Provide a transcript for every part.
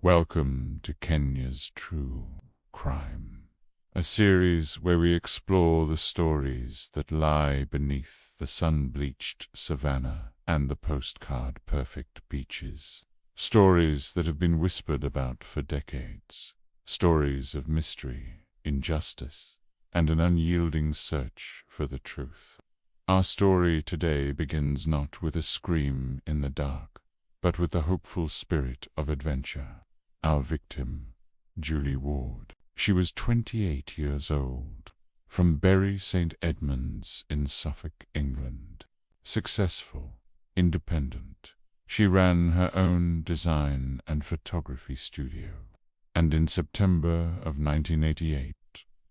Welcome to Kenya's True Crime, a series where we explore the stories that lie beneath the sun-bleached savannah and the postcard-perfect beaches. Stories that have been whispered about for decades. Stories of mystery, injustice, and an unyielding search for the truth. Our story today begins not with a scream in the dark, but with the hopeful spirit of adventure. Our victim, Julie Ward. She was 28 years old, from Bury St. Edmunds in Suffolk, England. Successful, independent, she ran her own design and photography studio. And in September of 1988,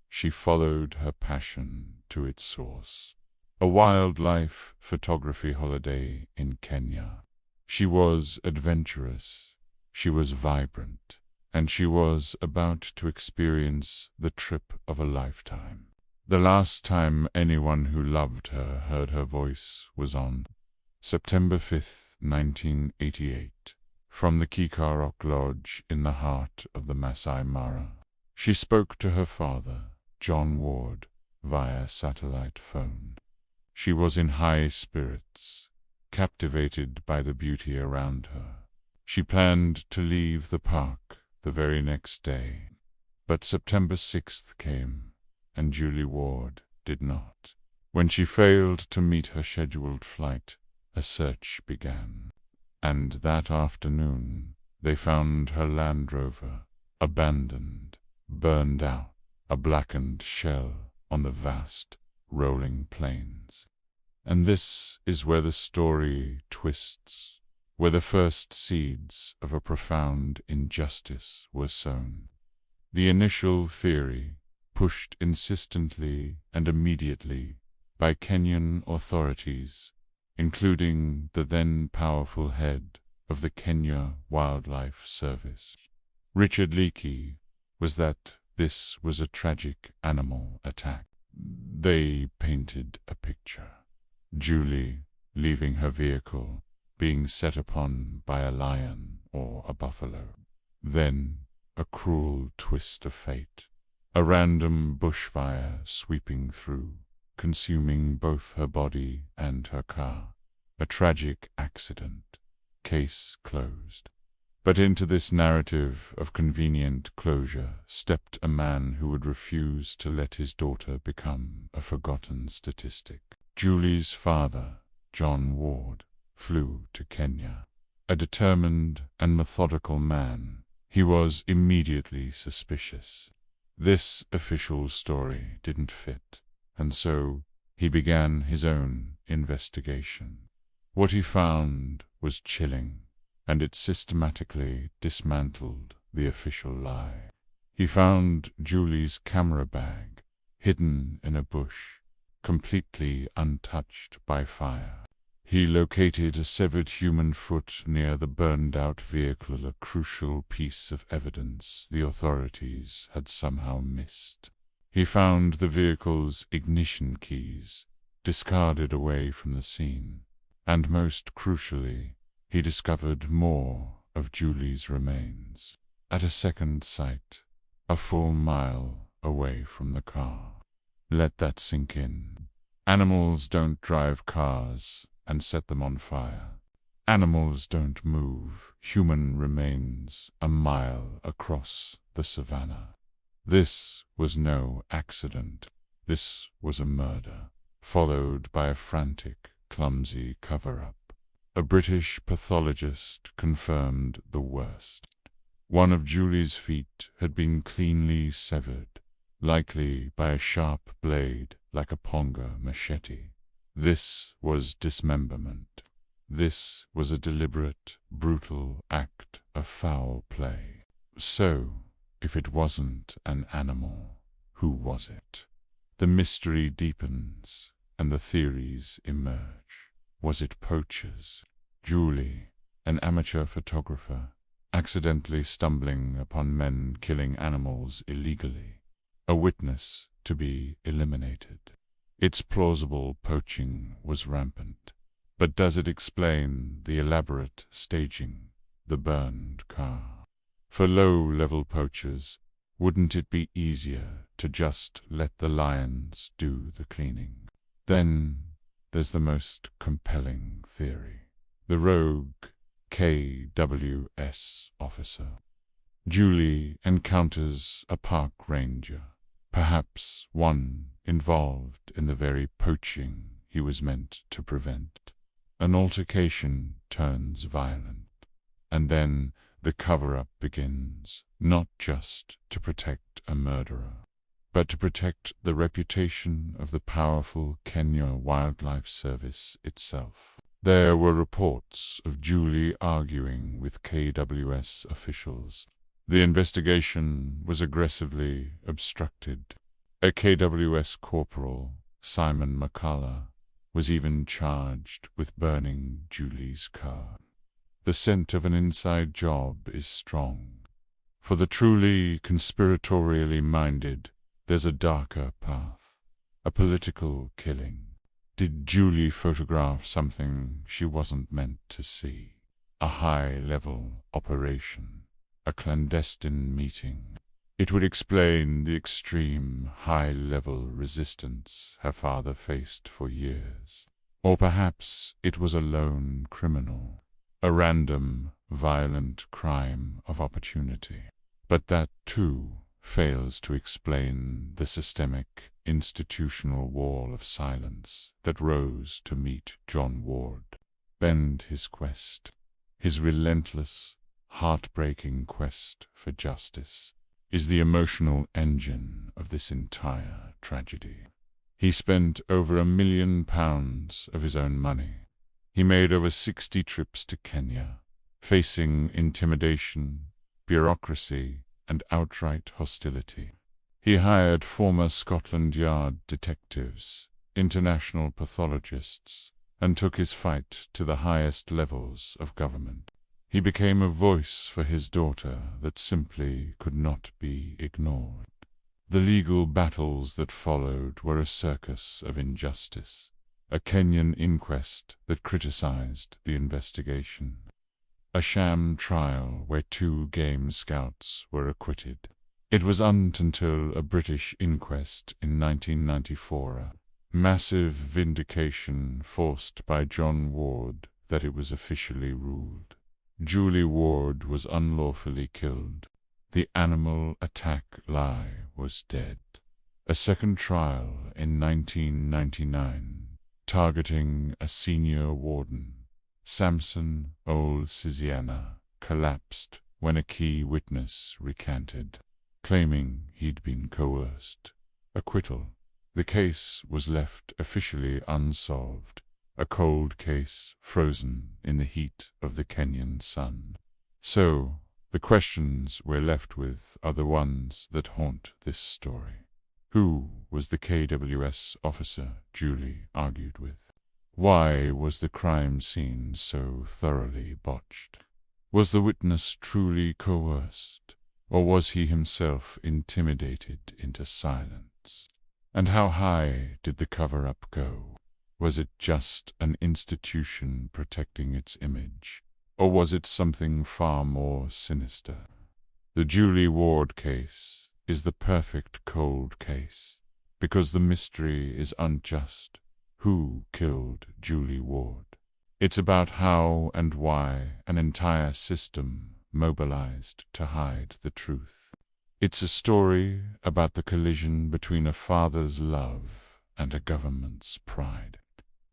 she followed her passion to its source, a wildlife photography holiday in Kenya. She was adventurous, she was vibrant, and she was about to experience the trip of a lifetime. The last time anyone who loved her heard her voice was on September 5th, 1988, from the Keekorok Lodge in the heart of the Masai Mara. She spoke to her father, John Ward, via satellite phone. She was in high spirits, captivated by the beauty around her. She planned to leave the park the very next day, but September 6th came, and Julie Ward did not. When she failed to meet her scheduled flight, a search began, and that afternoon they found her Land Rover, abandoned, burned out, a blackened shell on the vast, rolling plains. And this is where the story twists, where the first seeds of a profound injustice were sown. The initial theory, pushed insistently and immediately by Kenyan authorities, including the then powerful head of the Kenya Wildlife Service, Richard Leakey, was that this was a tragic animal attack. They painted a picture. Julie, leaving her vehicle, being set upon by a lion or a buffalo. Then a cruel twist of fate, a random bushfire sweeping through, consuming both her body and her car. A tragic accident. Case closed. But into this narrative of convenient closure stepped a man who would refuse to let his daughter become a forgotten statistic. Julie's father, John Ward, flew to Kenya. A determined and methodical man, he was immediately suspicious. This official story didn't fit, and so he began his own investigation. What he found was chilling, and it systematically dismantled the official lie. He found Julie's camera bag, hidden in a bush, completely untouched by fire. He located a severed human foot near the burned-out vehicle, a crucial piece of evidence the authorities had somehow missed. He found the vehicle's ignition keys, discarded away from the scene, and most crucially, he discovered more of Julie's remains, at a second site, a full mile away from the car. Let that sink in. Animals don't drive cars and set them on fire. Animals don't move human remains a mile across the savannah. This was no accident. This was a murder, followed by a frantic, clumsy cover-up. A British pathologist confirmed the worst. One of Julie's feet had been cleanly severed, likely by a sharp blade like a ponga machete. This was dismemberment. This was a deliberate, brutal act of foul play. So, if it wasn't an animal, who was it? The mystery deepens, and the theories emerge. Was it poachers? Julie, an amateur photographer, accidentally stumbling upon men killing animals illegally. A witness to be eliminated. It's plausible poaching was rampant, but does it explain the elaborate staging, the burned car? For low-level poachers, wouldn't it be easier to just let the lions do the cleaning? Then there's the most compelling theory. The rogue KWS officer. Julie encounters a park ranger, perhaps one involved in the very poaching he was meant to prevent. An altercation turns violent, and then the cover-up begins, not just to protect a murderer, but to protect the reputation of the powerful Kenya Wildlife Service itself. There were reports of Julie arguing with KWS officials. The investigation was aggressively obstructed. A KWS corporal, Simon McCullough, was even charged with burning Julie's car. The scent of an inside job is strong. For the truly conspiratorially minded, there's a darker path, a political killing. Did Julie photograph something she wasn't meant to see? A high-level operation, a clandestine meeting. It would explain the extreme high-level resistance her father faced for years. Or perhaps it was a lone criminal, a random, violent crime of opportunity. But that, too, fails to explain the systemic, institutional wall of silence that rose to meet John Ward. Bend his quest, his relentless, heartbreaking quest for justice, is the emotional engine of this entire tragedy. He spent over £1 million of his own money. He made over 60 trips to Kenya, facing intimidation, bureaucracy, and outright hostility. He hired former Scotland Yard detectives, international pathologists, and took his fight to the highest levels of government. He became a voice for his daughter that simply could not be ignored. The legal battles that followed were a circus of injustice, a Kenyan inquest that criticized the investigation, a sham trial where 2 game scouts were acquitted. It was until a British inquest in 1994, a massive vindication forced by John Ward, that it was officially ruled. Julie Ward was unlawfully killed. The animal attack lie was dead. A second trial in 1999, targeting a senior warden, Samson Ole Sisina, collapsed when a key witness recanted, claiming he'd been coerced. Acquittal. The case was left officially unsolved, a cold case frozen in the heat of the Kenyan sun. So, the questions we're left with are the ones that haunt this story. Who was the KWS officer Julie argued with? Why was the crime scene so thoroughly botched? Was the witness truly coerced, or was he himself intimidated into silence? And how high did the cover-up go? Was it just an institution protecting its image, or was it something far more sinister? The Julie Ward case is the perfect cold case, because the mystery is unjust. Who killed Julie Ward? It's about how and why an entire system mobilized to hide the truth. It's a story about the collision between a father's love and a government's pride,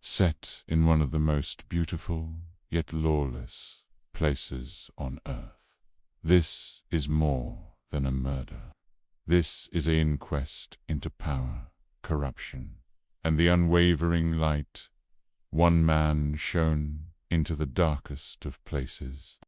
set in one of the most beautiful yet lawless places on earth. This is more than a murder. This is an inquest into power, corruption, and the unwavering light. One man shone into the darkest of places.